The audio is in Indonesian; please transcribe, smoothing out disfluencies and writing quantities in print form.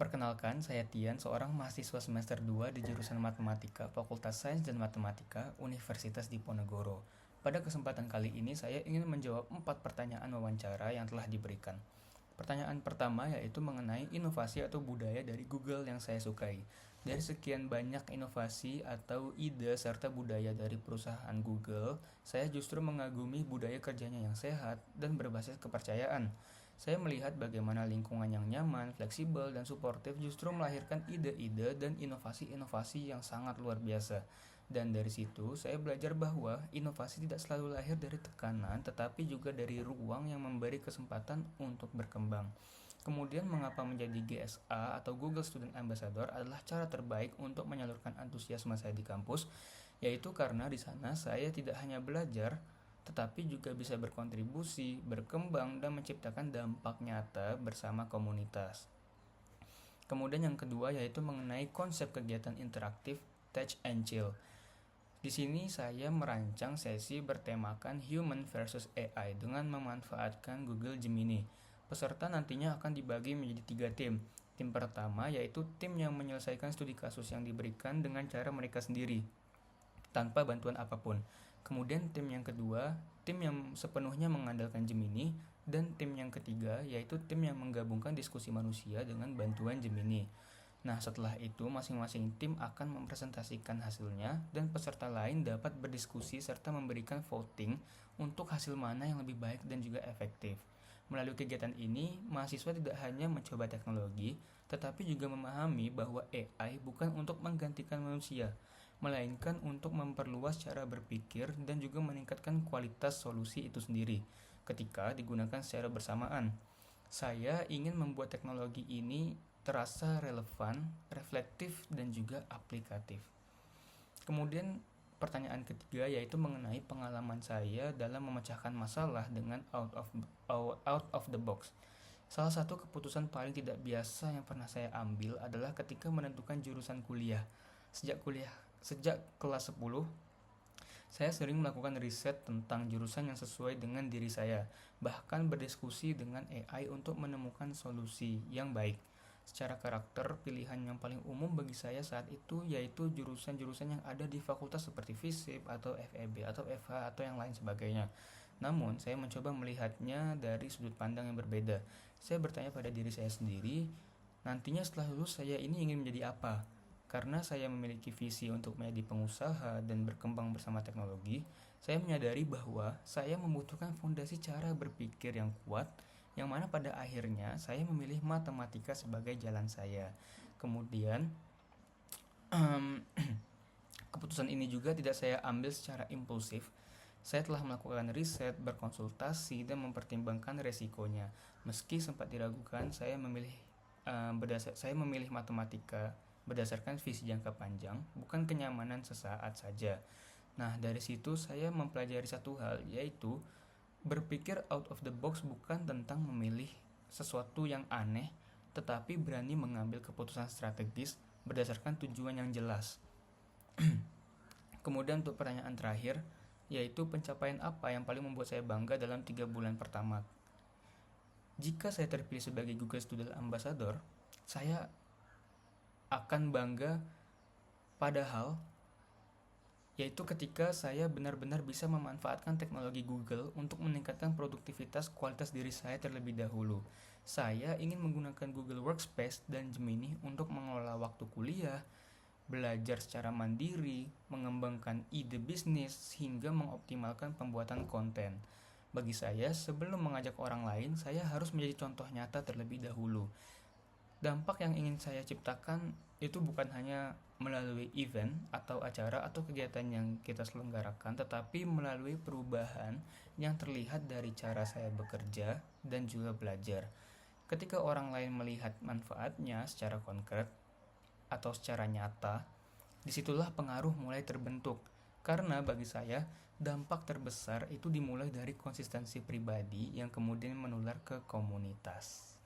Perkenalkan, saya Tian, seorang mahasiswa semester 2 di jurusan Matematika, Fakultas Sains dan Matematika, Universitas Diponegoro. Pada kesempatan kali ini, saya ingin menjawab 4 pertanyaan wawancara yang telah diberikan. Pertanyaan pertama yaitu mengenai inovasi atau budaya dari Google yang saya sukai. Dari sekian banyak inovasi atau ide serta budaya dari perusahaan Google, saya justru mengagumi budaya kerjanya yang sehat dan berbasis kepercayaan. Saya melihat bagaimana lingkungan yang nyaman, fleksibel, dan suportif justru melahirkan ide-ide dan inovasi-inovasi yang sangat luar biasa. Dan dari situ, saya belajar bahwa inovasi tidak selalu lahir dari tekanan, tetapi juga dari ruang yang memberi kesempatan untuk berkembang. Kemudian, mengapa menjadi GSA atau Google Student Ambassador adalah cara terbaik untuk menyalurkan antusiasme saya di kampus, yaitu karena di sana saya tidak hanya belajar, tetapi juga bisa berkontribusi, berkembang, dan menciptakan dampak nyata bersama komunitas. Kemudian yang kedua yaitu mengenai konsep kegiatan interaktif Touch and Chill. Di sini saya merancang sesi bertemakan Human versus AI dengan memanfaatkan Google Gemini. Peserta nantinya akan dibagi menjadi 3 tim. Tim pertama yaitu tim yang menyelesaikan studi kasus yang diberikan dengan cara mereka sendiri, tanpa bantuan apapun. Kemudian tim yang kedua, tim yang sepenuhnya mengandalkan Gemini, dan tim yang ketiga yaitu tim yang menggabungkan diskusi manusia dengan bantuan Gemini. Nah, setelah itu masing-masing tim akan mempresentasikan hasilnya dan peserta lain dapat berdiskusi serta memberikan voting untuk hasil mana yang lebih baik dan juga efektif. Melalui kegiatan ini, mahasiswa tidak hanya mencoba teknologi, tetapi juga memahami bahwa AI bukan untuk menggantikan manusia, melainkan untuk memperluas cara berpikir dan juga meningkatkan kualitas solusi itu sendiri ketika digunakan secara bersamaan. Saya ingin membuat teknologi ini terasa relevan, reflektif, dan juga aplikatif. Kemudian pertanyaan ketiga yaitu mengenai pengalaman saya dalam memecahkan masalah dengan out of the box. Salah satu keputusan paling tidak biasa yang pernah saya ambil adalah ketika menentukan jurusan kuliah. Sejak kelas 10, saya sering melakukan riset tentang jurusan yang sesuai dengan diri saya, bahkan berdiskusi dengan AI untuk menemukan solusi yang baik. Secara karakter, pilihan yang paling umum bagi saya saat itu yaitu jurusan-jurusan yang ada di fakultas seperti FISIP atau FEB atau FH atau yang lain sebagainya. Namun, saya mencoba melihatnya dari sudut pandang yang berbeda. Saya bertanya pada diri saya sendiri, nantinya setelah lulus saya ini ingin menjadi apa? Karena saya memiliki visi untuk menjadi pengusaha dan berkembang bersama teknologi, saya menyadari bahwa saya membutuhkan fondasi cara berpikir yang kuat, yang mana pada akhirnya saya memilih matematika sebagai jalan saya. Kemudian, keputusan ini juga tidak saya ambil secara impulsif. Saya telah melakukan riset, berkonsultasi, dan mempertimbangkan resikonya. Meski sempat diragukan, saya memilih matematika berdasarkan visi jangka panjang, bukan kenyamanan sesaat saja. Nah, dari situ saya mempelajari satu hal, yaitu berpikir out of the box bukan tentang memilih sesuatu yang aneh, tetapi berani mengambil keputusan strategis berdasarkan tujuan yang jelas. Kemudian untuk pertanyaan terakhir, yaitu pencapaian apa yang paling membuat saya bangga dalam 3 bulan pertama. Jika saya terpilih sebagai Google Student Ambassador, saya akan bangga padahal yaitu ketika saya benar-benar bisa memanfaatkan teknologi Google untuk meningkatkan produktivitas kualitas diri saya terlebih dahulu. Saya ingin menggunakan Google Workspace dan Gemini untuk mengelola waktu kuliah, belajar secara mandiri, mengembangkan ide bisnis, hingga mengoptimalkan pembuatan konten. Bagi saya, sebelum mengajak orang lain, saya harus menjadi contoh nyata terlebih dahulu. Dampak yang ingin saya ciptakan itu bukan hanya melalui event atau acara atau kegiatan yang kita selenggarakan, tetapi melalui perubahan yang terlihat dari cara saya bekerja dan juga belajar. Ketika orang lain melihat manfaatnya secara konkret atau secara nyata, disitulah pengaruh mulai terbentuk. Karena bagi saya, dampak terbesar itu dimulai dari konsistensi pribadi yang kemudian menular ke komunitas.